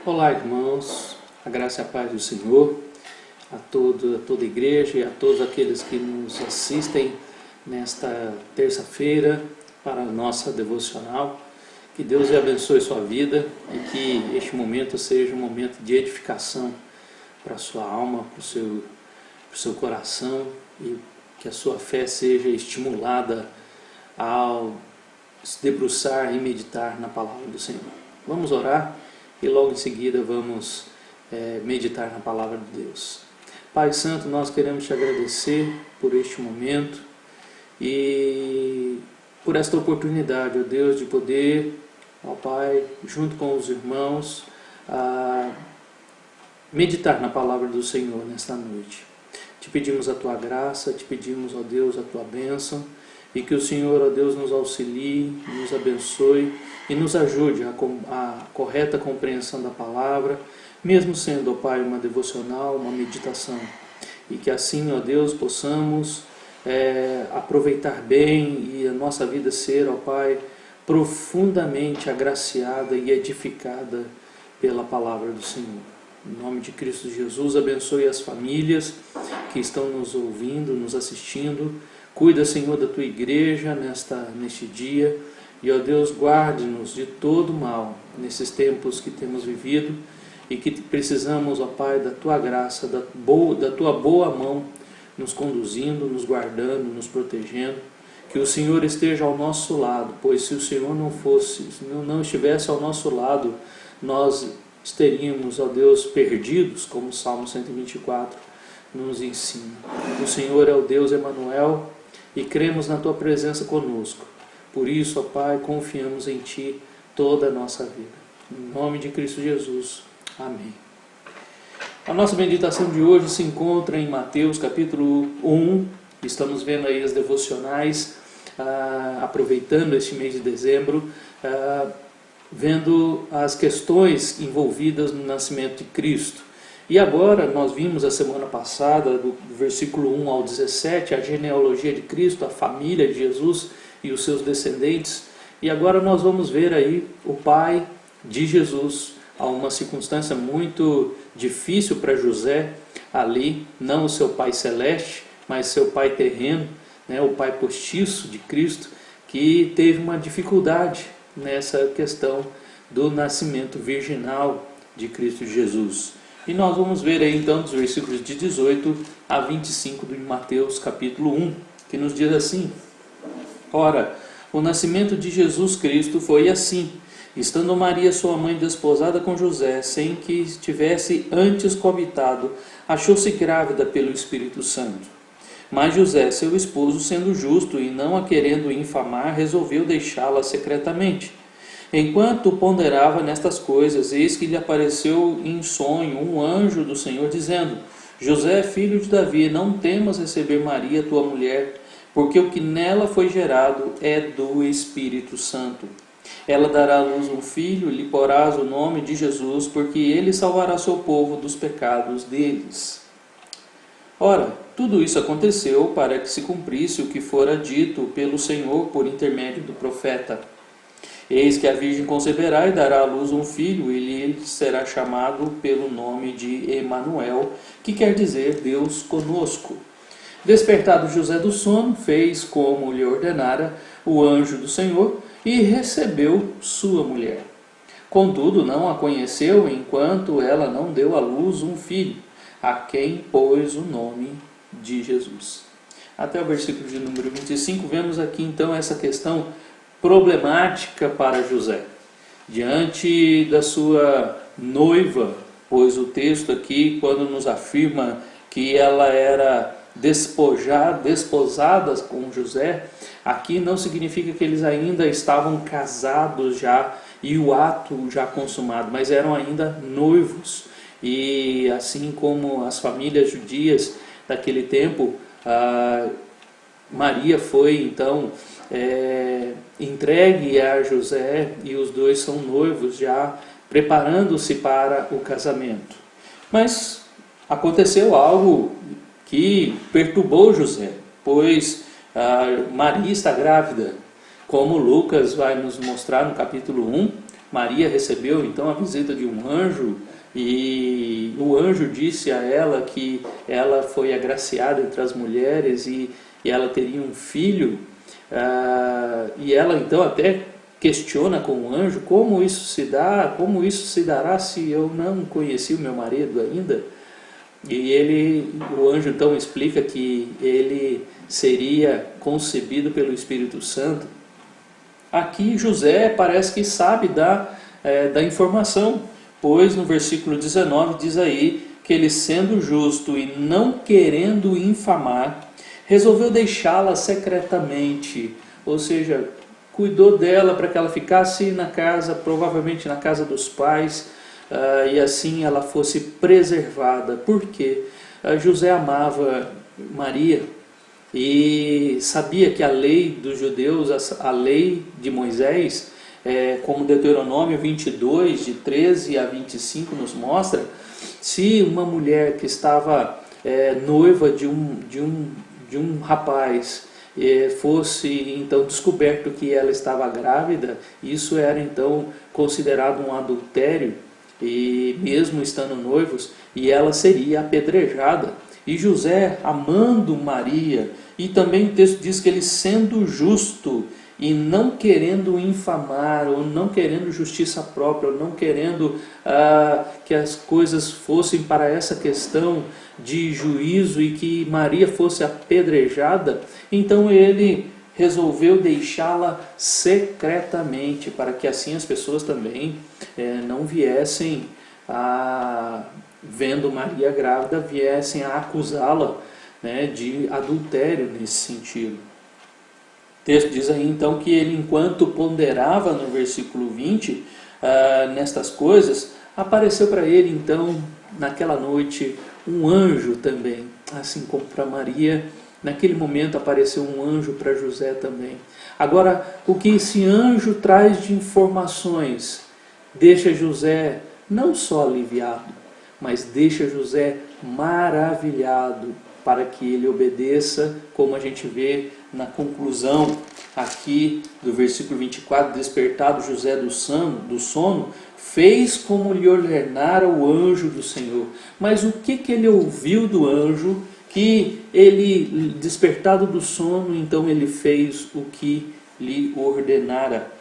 Olá, irmãos, a graça e a paz do Senhor, a toda a igreja e a todos aqueles que nos assistem nesta terça-feira para a nossa devocional. Que Deus abençoe sua vida e que este momento seja um momento de edificação para a sua alma, para o seu coração, e que a sua fé seja estimulada ao se debruçar e meditar na palavra do Senhor. Vamos orar e logo em seguida vamos meditar na palavra de Deus. Pai Santo, nós queremos te agradecer por este momento e por esta oportunidade, ó Deus, de poder, ó Pai, junto com os irmãos, meditar na palavra do Senhor nesta noite. Te pedimos a tua graça, te pedimos, ó Deus, a tua bênção, e que o Senhor, ó Deus, nos auxilie, nos abençoe e nos ajude a correta compreensão da palavra, mesmo sendo, ó Pai, uma devocional, uma meditação. E que assim, ó Deus, possamos aproveitar bem e a nossa vida ser, ó Pai, profundamente agraciada e edificada pela palavra do Senhor. Em nome de Cristo Jesus, abençoe as famílias que estão nos ouvindo, nos assistindo. Cuida, Senhor, da tua igreja neste dia. E, ó Deus, guarde-nos de todo mal nesses tempos que temos vivido e que precisamos, ó Pai, da tua graça, da tua boa mão nos conduzindo, nos guardando, nos protegendo. Que o Senhor esteja ao nosso lado, pois se o Senhor não estivesse ao nosso lado, nós estaríamos, ó Deus, perdidos, como o Salmo 124 nos ensina. O Senhor é o Deus Emanuel e cremos na tua presença conosco. Por isso, ó Pai, confiamos em ti toda a nossa vida. Em nome de Cristo Jesus. Amém. A nossa meditação de hoje se encontra em Mateus capítulo 1. Estamos vendo aí as devocionais, aproveitando este mês de dezembro, vendo as questões envolvidas no nascimento de Cristo. E agora nós vimos a semana passada, do versículo 1 ao 17, a genealogia de Cristo, a família de Jesus e os seus descendentes. E agora nós vamos ver aí o pai de Jesus. Há uma circunstância muito difícil para José ali, não o seu pai celeste, mas seu pai terreno, o pai postiço de Cristo, que teve uma dificuldade nessa questão do nascimento virginal de Cristo Jesus. E nós vamos ver aí então dos versículos de 18 a 25 de Mateus capítulo 1, que nos diz assim: Ora, o nascimento de Jesus Cristo foi assim. Estando Maria, sua mãe, desposada com José, sem que tivesse antes coabitado, achou-se grávida pelo Espírito Santo. Mas José, seu esposo, sendo justo e não a querendo infamar, resolveu deixá-la secretamente. Enquanto ponderava nestas coisas, eis que lhe apareceu em sonho um anjo do Senhor, dizendo: José, filho de Davi, não temas receber Maria, tua mulher, porque o que nela foi gerado é do Espírito Santo. Ela dará à luz um filho, lhe porás o nome de Jesus, porque ele salvará seu povo dos pecados deles. Ora, tudo isso aconteceu para que se cumprisse o que fora dito pelo Senhor por intermédio do profeta. Eis que a Virgem conceberá e dará à luz um filho, e ele será chamado pelo nome de Emanuel, que quer dizer Deus conosco. Despertado José do sono, fez como lhe ordenara o anjo do Senhor, e recebeu sua mulher. Contudo, não a conheceu enquanto ela não deu à luz um filho, a quem pôs o nome de Jesus. Até o versículo de número 25, vemos aqui então essa questão problemática para José, diante da sua noiva, pois o texto aqui, quando nos afirma que ela era desposada com José, aqui não significa que eles ainda estavam casados já e o ato já consumado, mas eram ainda noivos. E assim como as famílias judias daquele tempo, Maria foi então entregue a José e os dois são noivos já preparando-se para o casamento. Mas aconteceu algo que perturbou José, pois Maria está grávida, como Lucas vai nos mostrar no capítulo 1, Maria recebeu então a visita de um anjo, e o anjo disse a ela que ela foi agraciada entre as mulheres e ela teria um filho. E ela então até questiona com o anjo como isso se dá, como isso se dará se eu não conheci o meu marido ainda. E o anjo então explica que ele seria concebido pelo Espírito Santo. Aqui José parece que sabe da informação, pois no versículo 19 diz aí que ele, sendo justo e não querendo infamar, resolveu deixá-la secretamente, ou seja, cuidou dela para que ela ficasse na casa, provavelmente na casa dos pais, e assim ela fosse preservada. Por quê? José amava Maria e sabia que a lei dos judeus, a lei de Moisés, como Deuteronômio 22, de 13 a 25 nos mostra, se uma mulher que estava noiva de um rapaz fosse então descoberto que ela estava grávida, isso era então considerado um adultério, e mesmo estando noivos, e ela seria apedrejada. E José, amando Maria, e também o texto diz que ele, sendo justo e não querendo infamar, ou não querendo justiça própria, ou não querendo que as coisas fossem para essa questão de juízo e que Maria fosse apedrejada, então ele resolveu deixá-la secretamente, para que assim as pessoas também não viessem vendo Maria grávida, viessem a acusá-la, né, de adultério nesse sentido. O texto diz aí então que ele, enquanto ponderava no versículo 20 nestas coisas, apareceu para ele então naquela noite um anjo também, assim como para Maria. Naquele momento apareceu um anjo para José também. Agora, o que esse anjo traz de informações deixa José não só aliviado, mas deixa José maravilhado, para que ele obedeça, como a gente vê na conclusão aqui do versículo 24, despertado José do sono, fez como lhe ordenara o anjo do Senhor. Mas o que ele ouviu do anjo, que ele, despertado do sono, então ele fez o que lhe ordenara?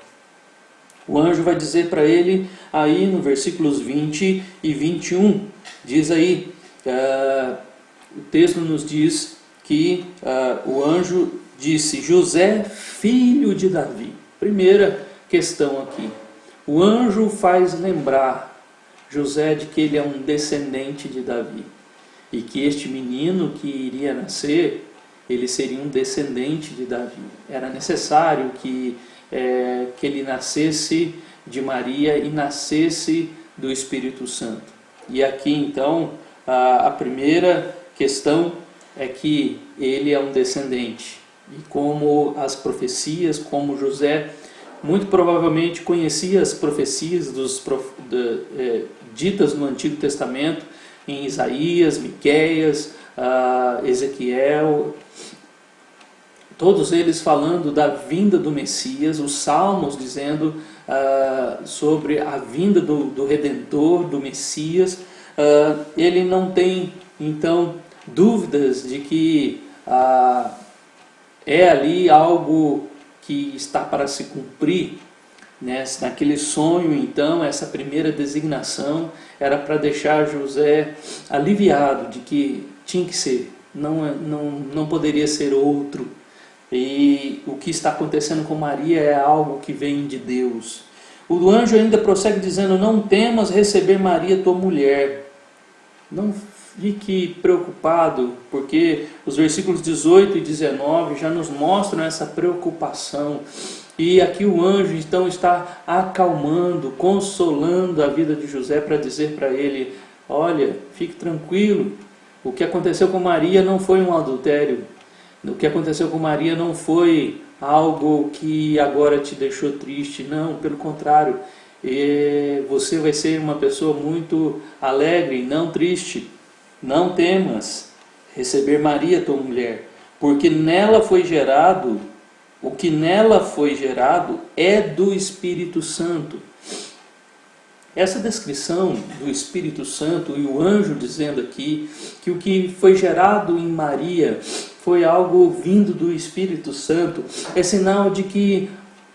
O anjo vai dizer para ele, aí no versículos 20 e 21, diz aí, o texto nos diz que o anjo disse, José, filho de Davi. Primeira questão aqui, o anjo faz lembrar José de que ele é um descendente de Davi, e que este menino que iria nascer, ele seria um descendente de Davi. Era necessário que ele nascesse de Maria e nascesse do Espírito Santo. E aqui então a primeira questão é que ele é um descendente. E como as profecias, como José muito provavelmente conhecia as profecias ditas no Antigo Testamento, em Isaías, Miqueias, Ezequiel, todos eles falando da vinda do Messias, os salmos dizendo sobre a vinda do Redentor, do Messias. Ele não tem então dúvidas de que é ali algo que está para se cumprir, né? Naquele sonho então, essa primeira designação era para deixar José aliviado de que tinha que ser, não poderia ser outro. E o que está acontecendo com Maria é algo que vem de Deus. O anjo ainda prossegue dizendo, não temas receber Maria, tua mulher. Não fique preocupado, porque os versículos 18 e 19 já nos mostram essa preocupação. E aqui o anjo então está acalmando, consolando a vida de José para dizer para ele, olha, fique tranquilo, o que aconteceu com Maria não foi um adultério. O que aconteceu com Maria não foi algo que agora te deixou triste, não, pelo contrário, você vai ser uma pessoa muito alegre, não triste. Não temas receber Maria, tua mulher, porque nela foi gerado, o que nela foi gerado é do Espírito Santo. Essa descrição do Espírito Santo e o anjo dizendo aqui que o que foi gerado em Maria foi algo vindo do Espírito Santo, é sinal de que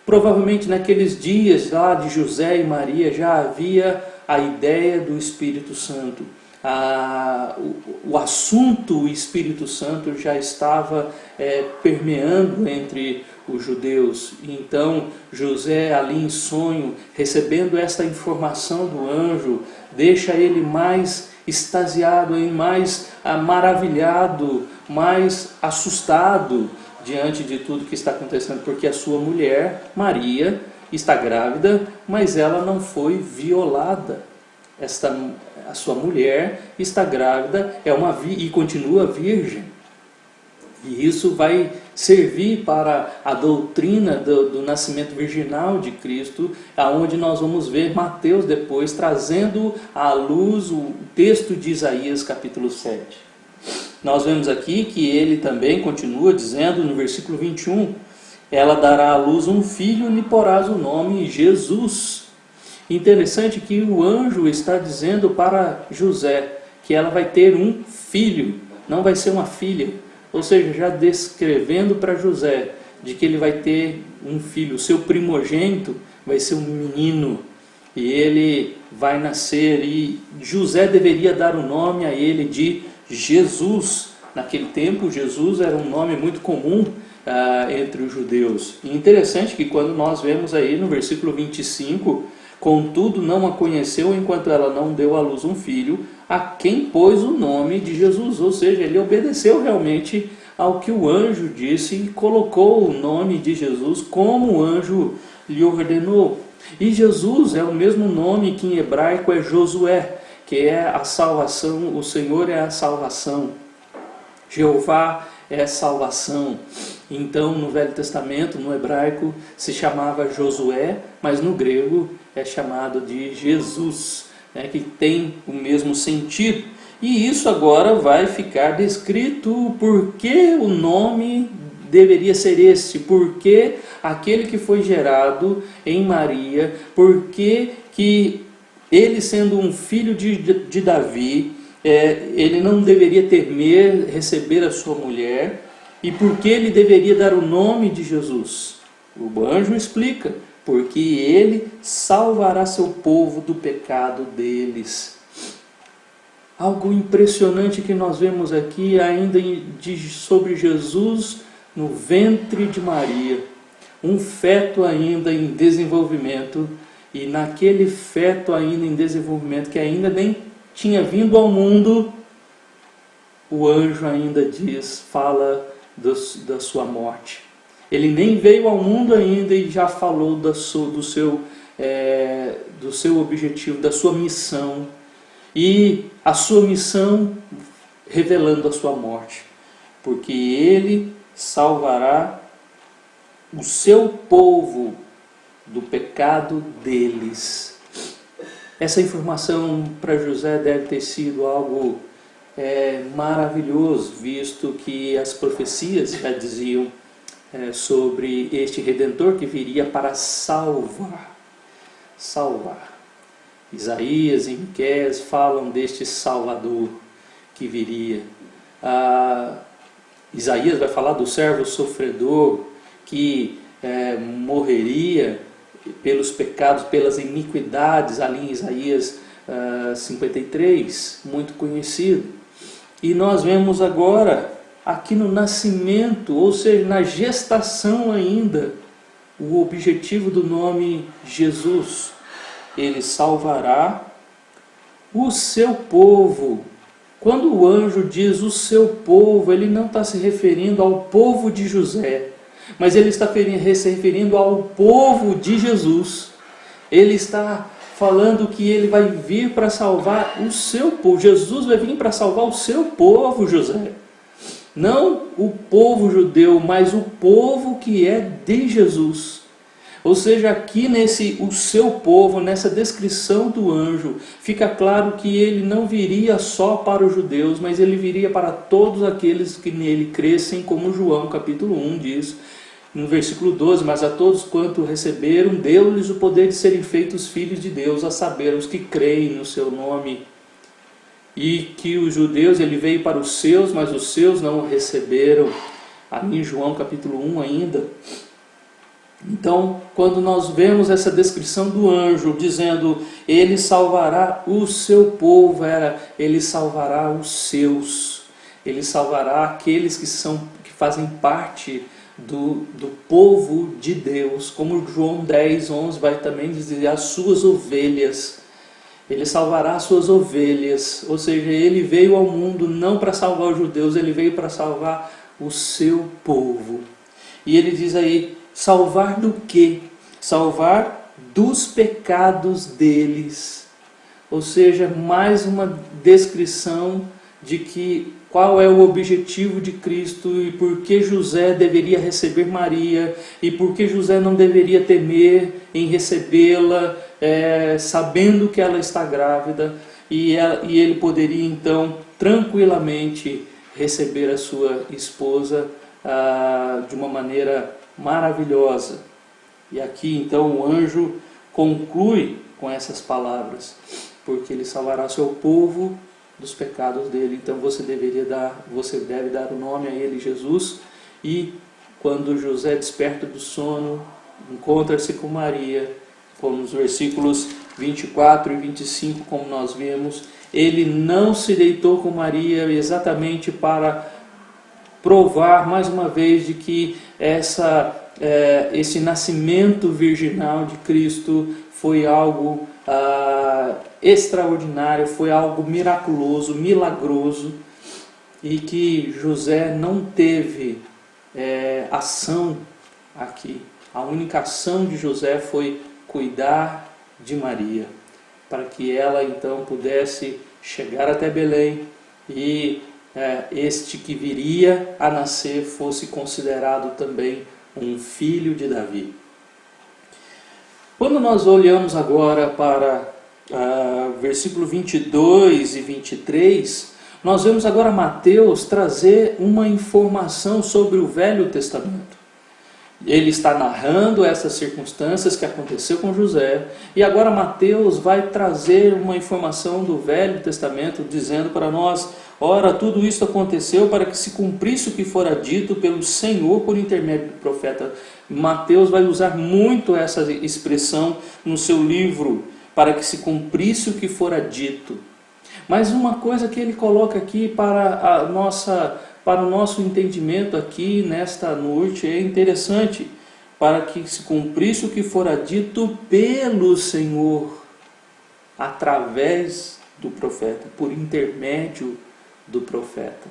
provavelmente naqueles dias lá de José e Maria já havia a ideia do Espírito Santo. O assunto Espírito Santo já estava permeando entre os judeus. Então José, ali em sonho, recebendo esta informação do anjo, deixa ele mais extasiado, mais maravilhado, mais assustado diante de tudo que está acontecendo, porque a sua mulher, Maria, está grávida, mas ela não foi violada. A sua mulher está grávida e continua virgem. E isso vai servir para a doutrina do nascimento virginal de Cristo, aonde nós vamos ver Mateus depois trazendo à luz o texto de Isaías capítulo 7. Nós vemos aqui que ele também continua dizendo no versículo 21, ela dará à luz um filho e lhe porás o nome Jesus. Interessante que o anjo está dizendo para José que ela vai ter um filho, não vai ser uma filha. Ou seja, já descrevendo para José de que ele vai ter um filho, o seu primogênito vai ser um menino. E ele vai nascer e José deveria dar o nome a ele de Jesus. Naquele tempo, Jesus era um nome muito comum entre os judeus. E interessante que quando nós vemos aí no versículo 25, contudo não a conheceu enquanto ela não deu à luz um filho, a quem pôs o nome de Jesus. Ou seja, ele obedeceu realmente ao que o anjo disse e colocou o nome de Jesus como o anjo lhe ordenou. E Jesus é o mesmo nome que em hebraico é Josué, que é a salvação, o Senhor é a salvação, Jeová é a salvação. Então no Velho Testamento, no hebraico, se chamava Josué, mas no grego é chamado de Jesus, que tem o mesmo sentido. E isso agora vai ficar descrito porque o nome deveria ser esse, porque aquele que foi gerado em Maria, porque que ele sendo um filho de Davi, ele não deveria temer receber a sua mulher, e porque ele deveria dar o nome de Jesus. O anjo explica, porque ele salvará seu povo do pecado deles. Algo impressionante que nós vemos aqui ainda sobre Jesus no ventre de Maria, um feto ainda em desenvolvimento, e naquele feto ainda em desenvolvimento, que ainda nem tinha vindo ao mundo, o anjo ainda fala da sua morte. Ele nem veio ao mundo ainda e já falou do seu objetivo, da sua missão. E a sua missão revelando a sua morte. Porque ele salvará o seu povo do pecado deles. Essa informação para José deve ter sido algo maravilhoso, visto que as profecias já diziam sobre este Redentor que viria para salvar. Isaías e Miqueias falam deste Salvador que viria. Isaías vai falar do servo sofredor que morreria pelos pecados, pelas iniquidades, ali em Isaías 53, muito conhecido. E nós vemos agora, aqui no nascimento, ou seja, na gestação ainda, o objetivo do nome Jesus. Ele salvará o seu povo. Quando o anjo diz o seu povo, ele não está se referindo ao povo de José, mas ele está se referindo ao povo de Jesus. Ele está falando que ele vai vir para salvar o seu povo. Jesus vai vir para salvar o seu povo, José. Não o povo judeu, mas o povo que é de Jesus. Ou seja, aqui o seu povo, nessa descrição do anjo, fica claro que ele não viria só para os judeus, mas ele viria para todos aqueles que nele crescem, como João capítulo 1 diz. no versículo 12, mas a todos quanto receberam, deu-lhes o poder de serem feitos filhos de Deus, a saber, os que creem no seu nome. E que os judeus, ele veio para os seus, mas os seus não o receberam. Ali em João capítulo 1 ainda. Então, quando nós vemos essa descrição do anjo dizendo, ele salvará o seu povo, ele salvará os seus, ele salvará aqueles que fazem parte do povo de Deus, como João 10, 11 vai também dizer, as suas ovelhas. Ele salvará as suas ovelhas, ou seja, ele veio ao mundo não para salvar os judeus, ele veio para salvar o seu povo. E ele diz aí, salvar do quê? Salvar dos pecados deles. Ou seja, mais uma descrição de que qual é o objetivo de Cristo e por que José deveria receber Maria e por que José não deveria temer em recebê-la, sabendo que ela está grávida, e ele poderia então tranquilamente receber a sua esposa de uma maneira maravilhosa. E aqui então o anjo conclui com essas palavras, porque ele salvará seu povo dos pecados dele. Então você deve dar o nome a ele, Jesus. E quando José desperta do sono, encontra-se com Maria, como nos versículos 24 e 25, como nós vimos, ele não se deitou com Maria exatamente para provar mais uma vez de que esse nascimento virginal de Cristo foi algo extraordinário, foi algo miraculoso, milagroso, e que José não teve ação aqui. A única ação de José foi cuidar de Maria, para que ela então pudesse chegar até Belém e este que viria a nascer fosse considerado também um filho de Davi. Quando nós olhamos agora para versículo 22 e 23, nós vemos agora Mateus trazer uma informação sobre o Velho Testamento. Ele está narrando essas circunstâncias que aconteceu com José, e agora Mateus vai trazer uma informação do Velho Testamento, dizendo para nós, ora, tudo isso aconteceu para que se cumprisse o que fora dito pelo Senhor por intermédio do profeta. Mateus vai usar muito essa expressão no seu livro, para que se cumprisse o que fora dito. Mas uma coisa que ele coloca aqui para o nosso entendimento aqui nesta noite é interessante, para que se cumprisse o que fora dito pelo Senhor, através do profeta, por intermédio do profeta.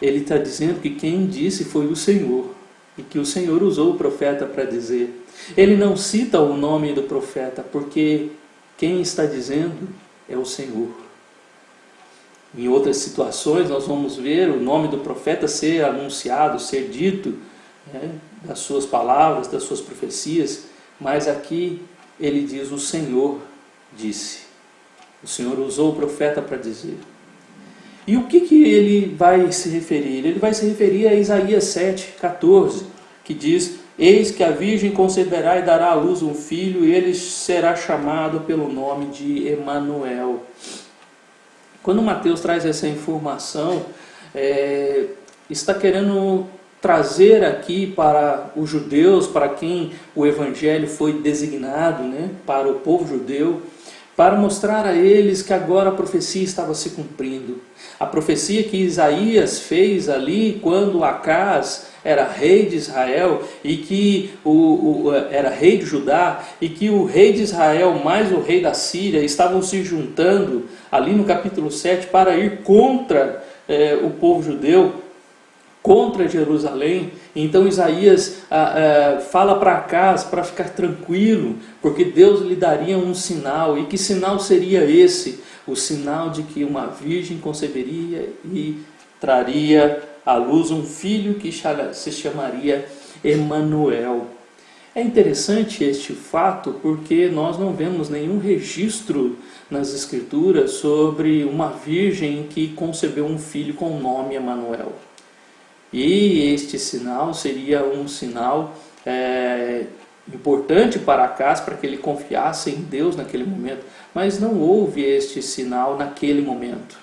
Ele está dizendo que quem disse foi o Senhor, e que o Senhor usou o profeta para dizer. Ele não cita o nome do profeta, porque quem está dizendo é o Senhor. Em outras situações nós vamos ver o nome do profeta ser anunciado, ser dito, das suas palavras, das suas profecias, mas aqui ele diz, o Senhor disse. O Senhor usou o profeta para dizer. E o que ele vai se referir? Ele vai se referir a Isaías 7,14, que diz, eis que a virgem conceberá e dará à luz um filho, e ele será chamado pelo nome de Emanuel. Quando Mateus traz essa informação, está querendo trazer aqui para os judeus, para quem o Evangelho foi designado, para o povo judeu, para mostrar a eles que agora a profecia estava se cumprindo. A profecia que Isaías fez ali, quando Acaz era rei de Israel, e que era rei de Judá, e que o rei de Israel mais o rei da Síria estavam se juntando ali no capítulo 7 para ir contra o povo judeu, contra Jerusalém. Então Isaías fala para Acaz para ficar tranquilo, porque Deus lhe daria um sinal. E que sinal seria esse? O sinal de que uma virgem conceberia e traria à luz um filho que se chamaria Emanuel. É interessante este fato porque nós não vemos nenhum registro nas Escrituras sobre uma virgem que concebeu um filho com o nome Emanuel. E este sinal seria um sinal importante para Acaz, para que ele confiasse em Deus naquele momento. Mas não houve este sinal naquele momento.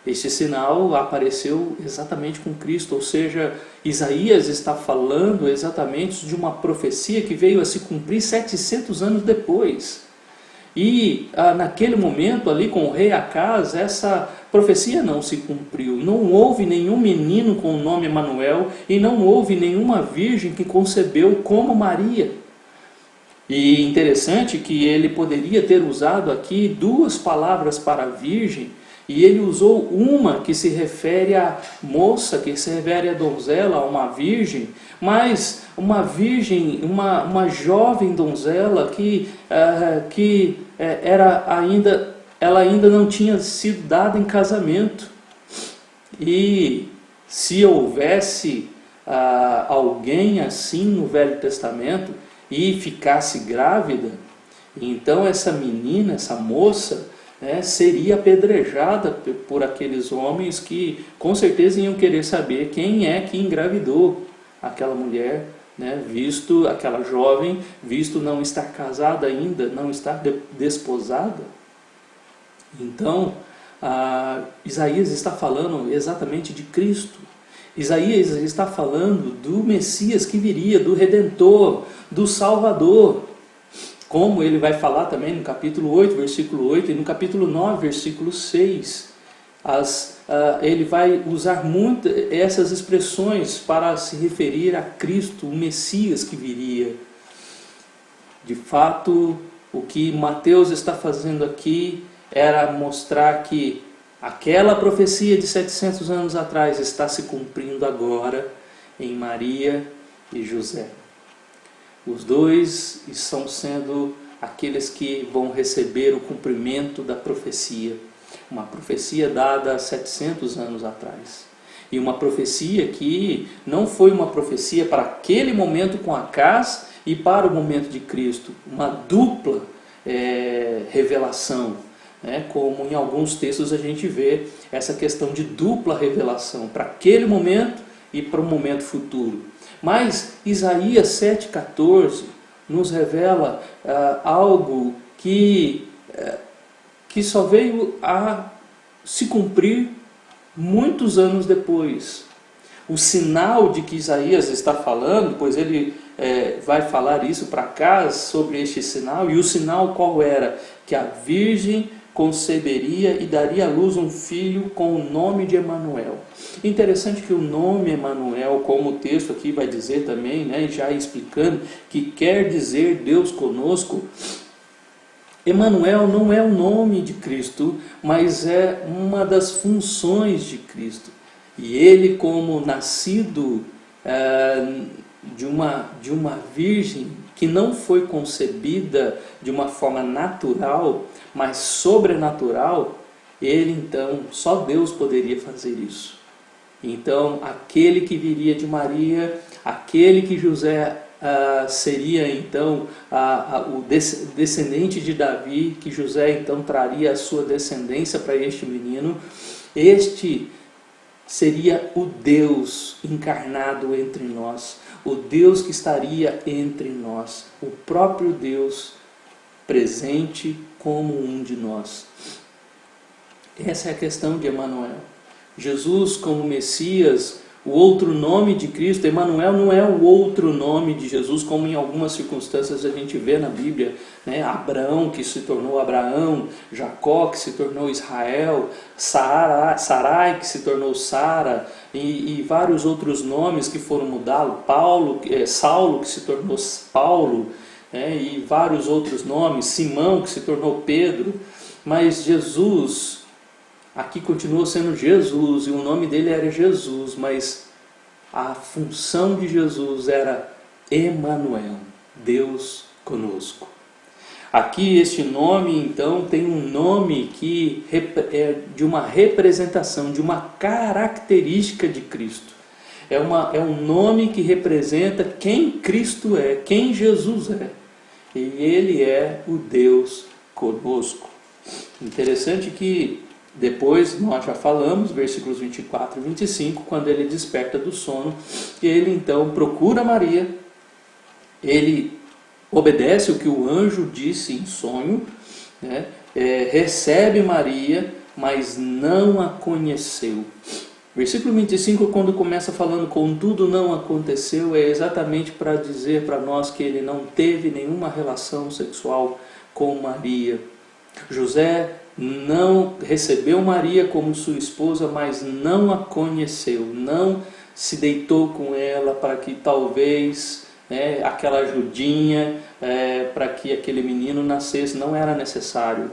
Este sinal apareceu exatamente com Cristo, ou seja, Isaías está falando exatamente de uma profecia que veio a se cumprir 700 anos depois. E naquele momento ali com o rei Acaz, essa profecia não se cumpriu. Não houve nenhum menino com o nome Emanuel e não houve nenhuma virgem que concebeu como Maria. E interessante que ele poderia ter usado aqui duas palavras para virgem, e ele usou uma que se refere à moça, que se refere à donzela, a uma virgem, mas uma virgem, uma jovem donzela ela ainda não tinha sido dada em casamento. E se houvesse alguém assim no Velho Testamento e ficasse grávida, então essa menina, essa moça, seria apedrejada por aqueles homens que com certeza iam querer saber quem é que engravidou aquela mulher, visto aquela jovem, visto não estar casada ainda, não estar desposada. Então, Isaías está falando exatamente de Cristo. Isaías está falando do Messias que viria, do Redentor, do Salvador. Como ele vai falar também no capítulo 8, versículo 8, e no capítulo 9, versículo 6. Ele vai usar muito essas expressões para se referir a Cristo, o Messias que viria. De fato, o que Mateus está fazendo aqui era mostrar que aquela profecia de 700 anos atrás está se cumprindo agora em Maria e José. Os dois estão sendo aqueles que vão receber o cumprimento da profecia. Uma profecia dada há 700 anos atrás. E uma profecia que não foi uma profecia para aquele momento com Acaz e para o momento de Cristo. Uma dupla revelação. Como em alguns textos a gente vê essa questão de dupla revelação. Para aquele momento e para o momento futuro. Mas Isaías 7,14 nos revela algo que só veio a se cumprir muitos anos depois. O sinal de que Isaías está falando, pois ele vai falar isso para cá sobre este sinal, e o sinal qual era? Que a virgem conceberia e daria à luz um filho com o nome de Emanuel. Interessante que o nome Emanuel, como o texto aqui vai dizer também, já explicando, que quer dizer Deus conosco. Emanuel não é o nome de Cristo, mas é uma das funções de Cristo. E ele, como nascido de uma virgem que não foi concebida de uma forma natural, mas sobrenatural, ele então, só Deus poderia fazer isso. Então, aquele que viria de Maria, aquele que José seria então o descendente de Davi, que José então traria a sua descendência para este menino, este seria o Deus encarnado entre nós, o Deus que estaria entre nós, o próprio Deus presente como um de nós. Essa é a questão de Emanuel. Jesus como Messias, o outro nome de Cristo. Emanuel não é o outro nome de Jesus, como em algumas circunstâncias a gente vê na Bíblia, Abraão que se tornou Abraão, Jacó que se tornou Israel, Sarai que se tornou Sara, e vários outros nomes que foram mudados, Saulo que se tornou Paulo, e vários outros nomes, Simão que se tornou Pedro. Mas Jesus aqui continuou sendo Jesus, e o nome dele era Jesus, mas a função de Jesus era Emanuel, Deus conosco. Aqui este nome então tem um nome que é de uma representação, de uma característica de Cristo. É um nome que representa quem Cristo é, quem Jesus é. E ele é o Deus conosco. Interessante que Depois, nós já falamos, versículos 24 e 25, quando ele desperta do sono, ele então procura Maria, ele obedece o que o anjo disse em sonho, né? Recebe Maria, mas não a conheceu. Versículo 25, quando começa falando contudo não aconteceu, é exatamente para dizer para nós que ele não teve nenhuma relação sexual com Maria. José não recebeu Maria como sua esposa, mas não a conheceu, não se deitou com ela para que talvez aquela ajudinha para que aquele menino nascesse, não era necessário.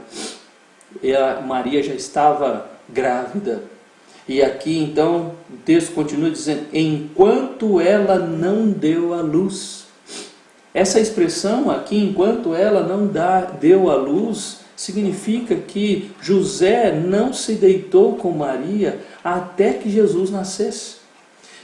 Maria já estava grávida. E aqui então o texto continua dizendo, enquanto ela não deu à luz. Essa expressão aqui, enquanto ela não deu à luz, significa que José não se deitou com Maria até que Jesus nascesse.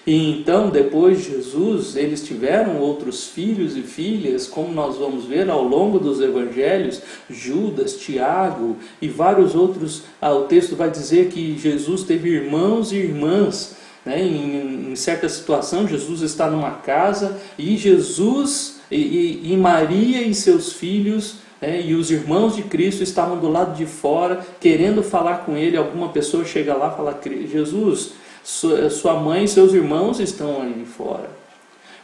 E então, depois de Jesus, eles tiveram outros filhos e filhas, como nós vamos ver ao longo dos evangelhos, Judas, Tiago e vários outros. O texto vai dizer que Jesus teve irmãos e irmãs. Em certa situação, Jesus está numa casa e Jesus e Maria e seus filhos e os irmãos de Cristo estavam do lado de fora, querendo falar com ele. Alguma pessoa chega lá e fala, Jesus, sua mãe e seus irmãos estão ali fora.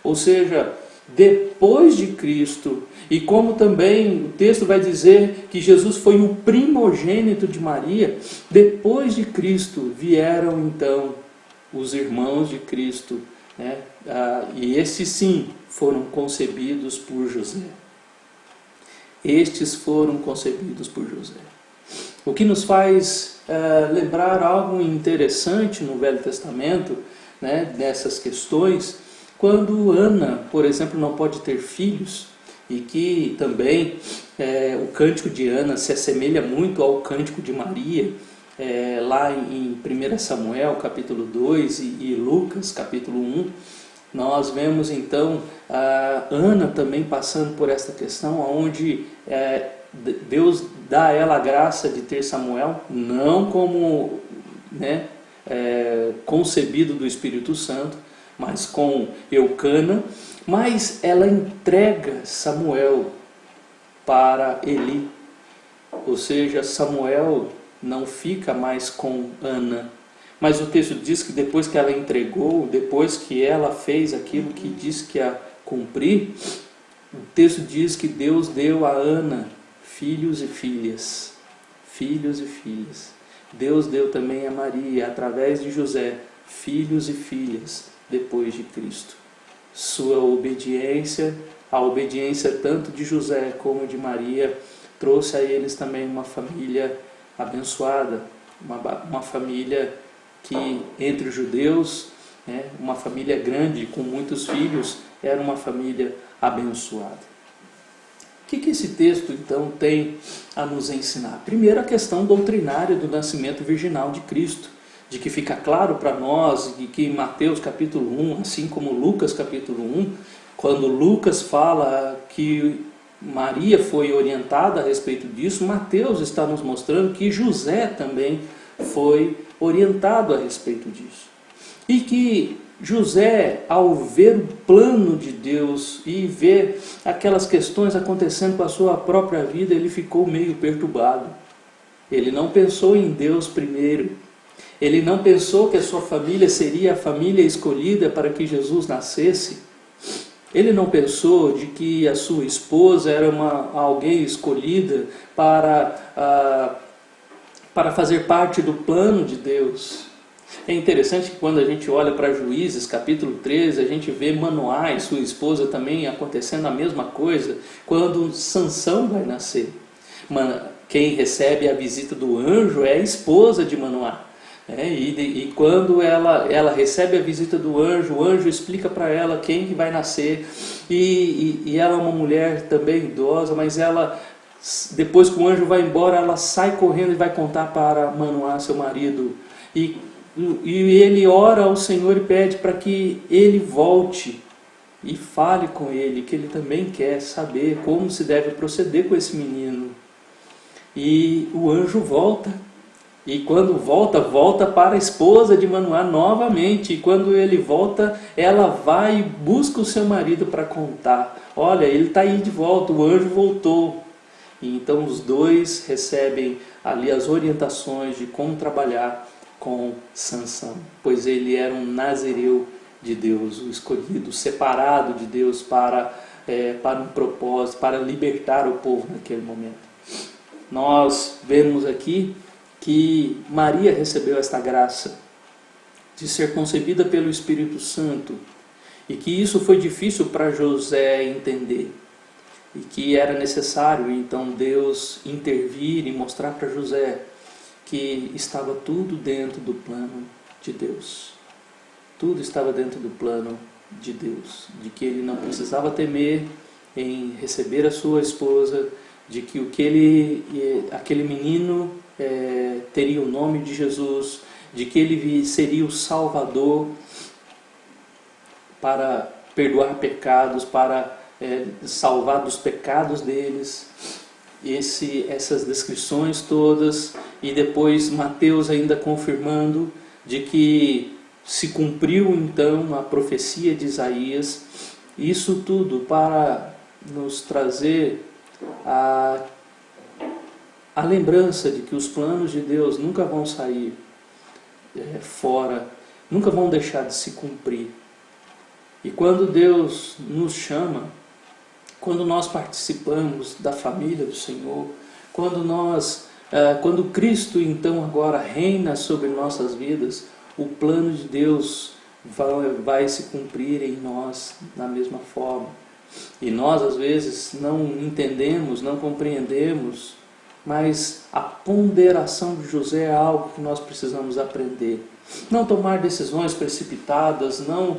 Ou seja, depois de Cristo, e como também o texto vai dizer que Jesus foi o primogênito de Maria, depois de Cristo vieram então os irmãos de Cristo, e esses sim foram concebidos por José. Estes foram concebidos por José. O que nos faz lembrar algo interessante no Velho Testamento, dessas questões, quando Ana, por exemplo, não pode ter filhos, e que também o cântico de Ana se assemelha muito ao cântico de Maria, lá em 1 Samuel capítulo 2 e Lucas capítulo 1, nós vemos então Ana também passando por esta questão, onde Deus dá a ela a graça de ter Samuel, não como concebido do Espírito Santo, mas com Eucana, mas ela entrega Samuel para Eli, ou seja, Samuel não fica mais com Ana, mas o texto diz que depois que ela entregou, depois que ela fez aquilo que disse que ia cumprir, o texto diz que Deus deu a Ana filhos e filhas. Filhos e filhas. Deus deu também a Maria, através de José, filhos e filhas depois de Cristo. Sua obediência, a obediência tanto de José como de Maria, trouxe a eles também uma família abençoada, uma família que entre os judeus, uma família grande com muitos filhos, era uma família abençoada. O que esse texto então tem a nos ensinar? Primeiro, a questão doutrinária do nascimento virginal de Cristo, de que fica claro para nós e que em Mateus capítulo 1, assim como Lucas capítulo 1, quando Lucas fala que Maria foi orientada a respeito disso, Mateus está nos mostrando que José também foi orientado a respeito disso. E que José, ao ver o plano de Deus e ver aquelas questões acontecendo com a sua própria vida, ele ficou meio perturbado. Ele não pensou em Deus primeiro. Ele não pensou que a sua família seria a família escolhida para que Jesus nascesse. Ele não pensou de que a sua esposa era alguém escolhida para fazer parte do plano de Deus. É interessante que quando a gente olha para Juízes capítulo 13, a gente vê Manoá e sua esposa também acontecendo a mesma coisa, quando Sansão vai nascer. Quem recebe a visita do anjo é a esposa de Manoá. E quando ela recebe a visita do anjo, o anjo explica para ela quem que vai nascer, e ela é uma mulher também idosa, mas ela, depois que o anjo vai embora, ela sai correndo e vai contar para Manoá, seu marido, e ele ora ao Senhor e pede para que ele volte e fale com ele, que ele também quer saber como se deve proceder com esse menino. E o anjo volta. E quando volta, volta para a esposa de Manoá novamente. E quando ele volta, ela vai e busca o seu marido para contar. Olha, ele está aí de volta, o anjo voltou. E então os dois recebem ali as orientações de como trabalhar com Sansão. Pois ele era um nazireu de Deus, o escolhido, separado de Deus para um propósito, para libertar o povo naquele momento. Nós vemos aqui que Maria recebeu esta graça de ser concebida pelo Espírito Santo e que isso foi difícil para José entender e que era necessário então Deus intervir e mostrar para José que estava tudo dentro do plano de Deus. Tudo estava dentro do plano de Deus, de que ele não precisava temer em receber a sua esposa, de que aquele menino teria o nome de Jesus, de que ele seria o Salvador para perdoar pecados, para salvar dos pecados deles. Essas descrições todas, e depois Mateus ainda confirmando de que se cumpriu então a profecia de Isaías. Isso tudo para nos trazer a lembrança de que os planos de Deus nunca vão sair fora, nunca vão deixar de se cumprir. E quando Deus nos chama, quando nós participamos da família do Senhor, quando Cristo então agora reina sobre nossas vidas, o plano de Deus vai se cumprir em nós da mesma forma. E nós às vezes não entendemos, não compreendemos, mas a ponderação de José é algo que nós precisamos aprender. Não tomar decisões precipitadas, não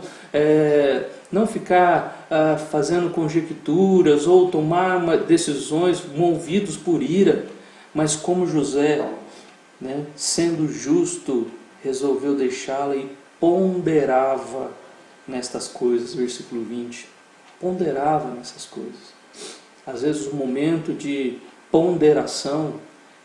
ficar fazendo conjecturas ou tomar decisões movidos por ira, mas como José, sendo justo, resolveu deixá-la e ponderava nestas coisas, versículo 20. Ponderava nessas coisas. Às vezes o momento de ponderação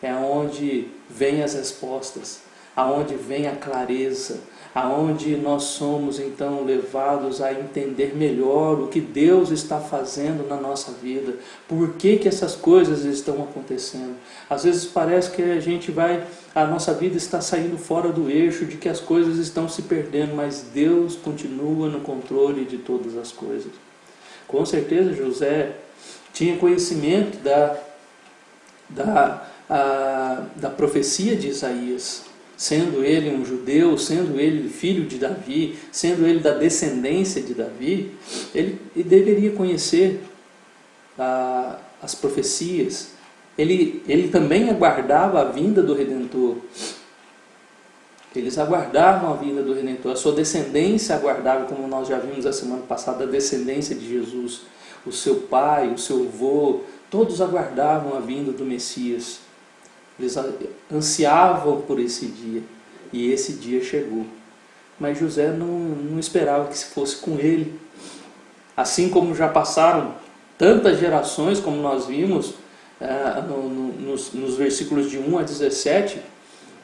é onde vêm as respostas, aonde vem a clareza, aonde nós somos então levados a entender melhor o que Deus está fazendo na nossa vida, por que essas coisas estão acontecendo. Às vezes parece que a nossa vida está saindo fora do eixo, de que as coisas estão se perdendo, mas Deus continua no controle de todas as coisas. Com certeza José tinha conhecimento da profecia de Isaías, sendo ele um judeu, sendo ele filho de Davi, sendo ele da descendência de Davi, ele deveria conhecer as profecias. Ele também aguardava a vinda do Redentor. Eles aguardavam a vinda do Redentor, a sua descendência aguardava, como nós já vimos a semana passada, a descendência de Jesus, o seu pai, o seu avô, todos aguardavam a vinda do Messias. Eles ansiavam por esse dia, e esse dia chegou. Mas José não esperava que fosse com ele. Assim como já passaram tantas gerações, como nós vimos nos versículos de 1 a 17,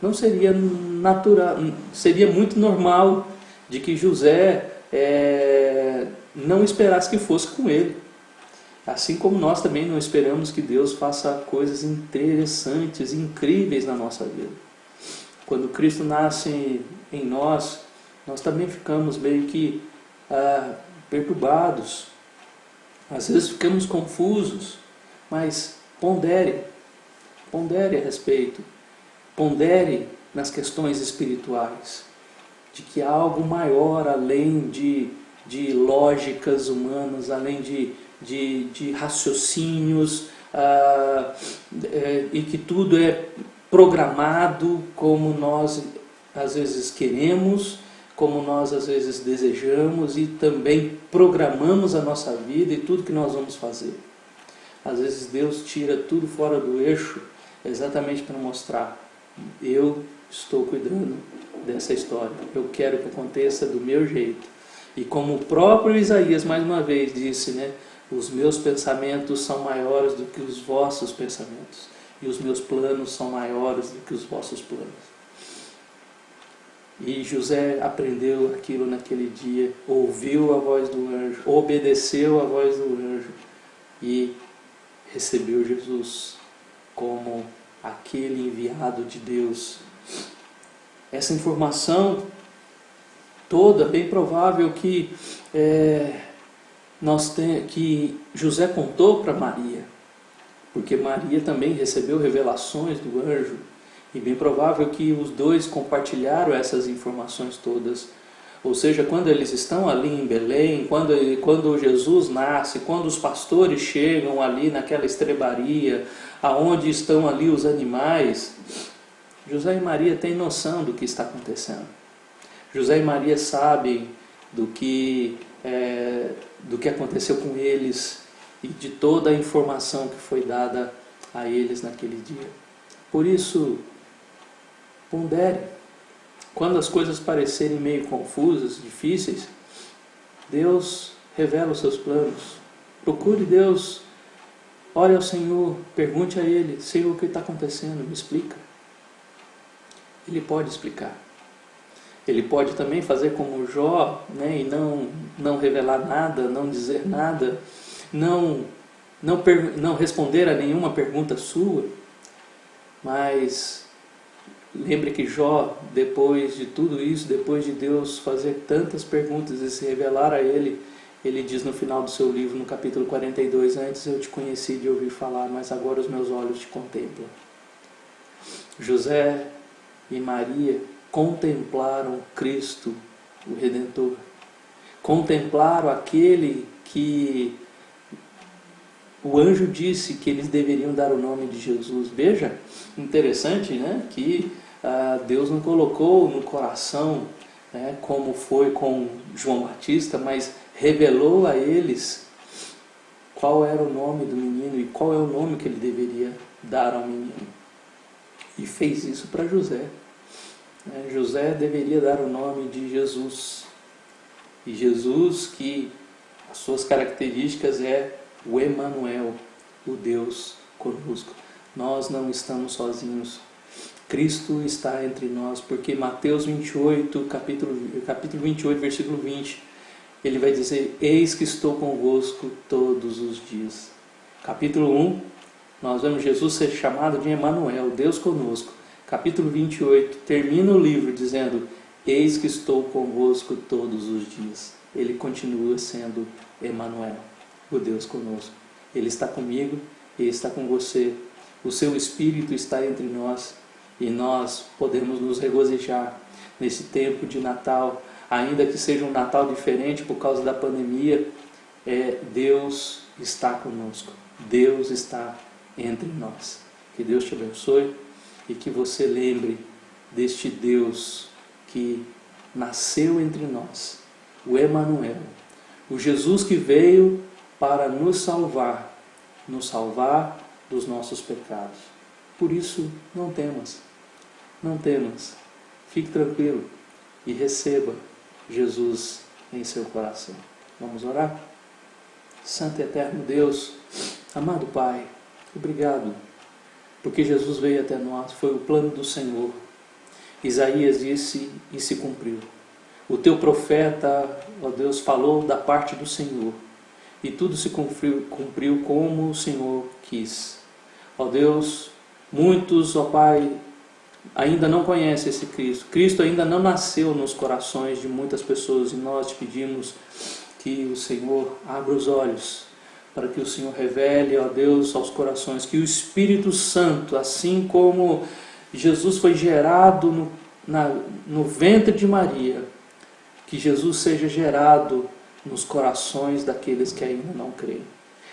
não seria natural, seria muito normal de que José não esperasse que fosse com ele. Assim como nós também não esperamos que Deus faça coisas interessantes, incríveis na nossa vida. Quando Cristo nasce em nós, nós também ficamos meio que perturbados. Às vezes ficamos confusos, mas pondere a respeito. Pondere nas questões espirituais, de que há algo maior além de lógicas humanas, além de raciocínios, e que tudo é programado como nós às vezes queremos, como nós às vezes desejamos, e também programamos a nossa vida e tudo que nós vamos fazer. Às vezes Deus tira tudo fora do eixo exatamente para mostrar: eu estou cuidando dessa história, eu quero que aconteça do meu jeito. E como o próprio Isaías mais uma vez disse, os meus pensamentos são maiores do que os vossos pensamentos, e os meus planos são maiores do que os vossos planos. E José aprendeu aquilo naquele dia, ouviu a voz do anjo, obedeceu a voz do anjo e recebeu Jesus como aquele enviado de Deus. Essa informação toda, bem provável que que José contou para Maria, porque Maria também recebeu revelações do anjo, e bem provável que os dois compartilharam essas informações todas. Ou seja, quando eles estão ali em Belém, quando Jesus nasce, quando os pastores chegam ali naquela estrebaria, aonde estão ali os animais, José e Maria têm noção do que está acontecendo. José e Maria sabem do que aconteceu com eles e de toda a informação que foi dada a eles naquele dia. Por isso, pondere. Quando as coisas parecerem meio confusas, difíceis, Deus revela os seus planos. Procure Deus, ore ao Senhor, pergunte a Ele: Senhor, o que está acontecendo? Me explica. Ele pode explicar. Ele pode também fazer como Jó, né, e não revelar nada, não dizer nada, não responder a nenhuma pergunta sua. Mas lembre que Jó, depois de tudo isso, depois de Deus fazer tantas perguntas e se revelar a ele, ele diz no final do seu livro, no capítulo 42, antes eu te conheci de ouvir falar, mas agora os meus olhos te contemplam. José e Maria contemplaram Cristo, o Redentor. Contemplaram aquele que o anjo disse que eles deveriam dar o nome de Jesus. Veja, interessante, né, que Deus não colocou no coração, né, como foi com João Batista, mas revelou a eles qual era o nome do menino e qual é o nome que ele deveria dar ao menino. E fez isso para José. José deveria dar o nome de Jesus. E Jesus, que as suas características é o Emanuel, o Deus conosco. Nós não estamos sozinhos. Cristo está entre nós, porque Mateus 28, capítulo 28, versículo 20, ele vai dizer: eis que estou convosco todos os dias. Capítulo 1, nós vemos Jesus ser chamado de Emanuel, Deus conosco. Capítulo 28, termina o livro dizendo: eis que estou convosco todos os dias. Ele continua sendo Emanuel, o Deus conosco. Ele está comigo, Ele está com você. O seu Espírito está entre nós e nós podemos nos regozijar nesse tempo de Natal, ainda que seja um Natal diferente por causa da pandemia. Deus está conosco, Deus está entre nós. Que Deus te abençoe e que você lembre deste Deus que nasceu entre nós, o Emanuel, o Jesus que veio para nos salvar dos nossos pecados. Por isso, não temas, fique tranquilo e receba Jesus em seu coração. Vamos orar? Santo e eterno Deus, amado Pai, obrigado, porque Jesus veio até nós, foi o plano do Senhor. Isaías disse e se cumpriu. O teu profeta, ó Deus, falou da parte do Senhor, e tudo se cumpriu como o Senhor quis. Ó Deus, muitos, ó Pai, ainda não conhecem esse Cristo. Cristo ainda não nasceu nos corações de muitas pessoas, e nós te pedimos que o Senhor abra os olhos, para que o Senhor revele, ó Deus, aos corações, que o Espírito Santo, assim como Jesus foi gerado no ventre de Maria, que Jesus seja gerado nos corações daqueles que ainda não creem,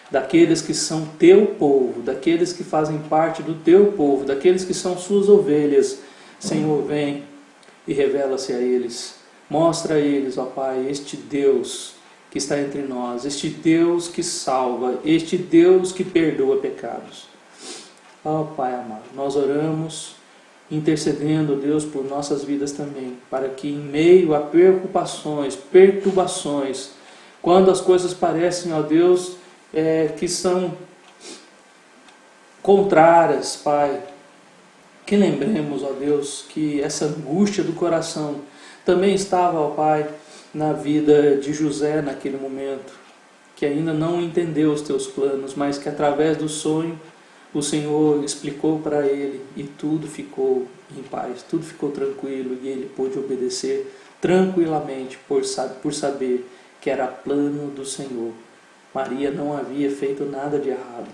daqueles que são teu povo, daqueles que fazem parte do teu povo, daqueles que são suas ovelhas. Senhor, vem e revela-se a eles, mostra a eles, ó Pai, este Deus que está entre nós, este Deus que salva, este Deus que perdoa pecados. Ó Pai amado, nós oramos, intercedendo, Deus, por nossas vidas também, para que em meio a preocupações, perturbações, quando as coisas parecem, ó Deus, que são contrárias, Pai, que lembremos, ó Deus, que essa angústia do coração também estava, ó Pai, na vida de José naquele momento, que ainda não entendeu os teus planos, mas que através do sonho o Senhor explicou para ele e tudo ficou em paz, tudo ficou tranquilo e ele pôde obedecer tranquilamente por saber que era plano do Senhor. Maria não havia feito nada de errado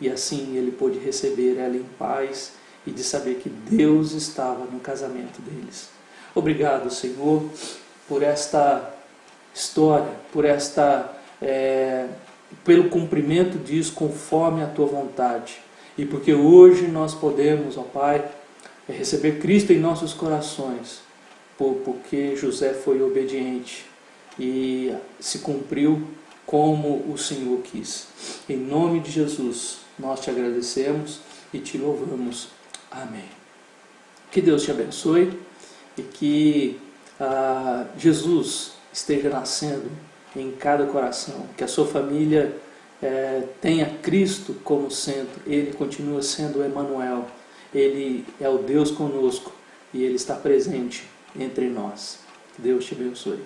e assim ele pôde receber ela em paz e de saber que Deus estava no casamento deles. Obrigado, Senhor, por esta história, pelo cumprimento disso conforme a Tua vontade. E porque hoje nós podemos, ó Pai, receber Cristo em nossos corações, porque José foi obediente e se cumpriu como o Senhor quis. Em nome de Jesus, nós te agradecemos e te louvamos. Amém. Que Deus te abençoe e que Jesus esteja nascendo em cada coração, que a sua família tenha Cristo como centro. Ele continua sendo o Emanuel, Ele é o Deus conosco e Ele está presente entre nós. Deus te abençoe.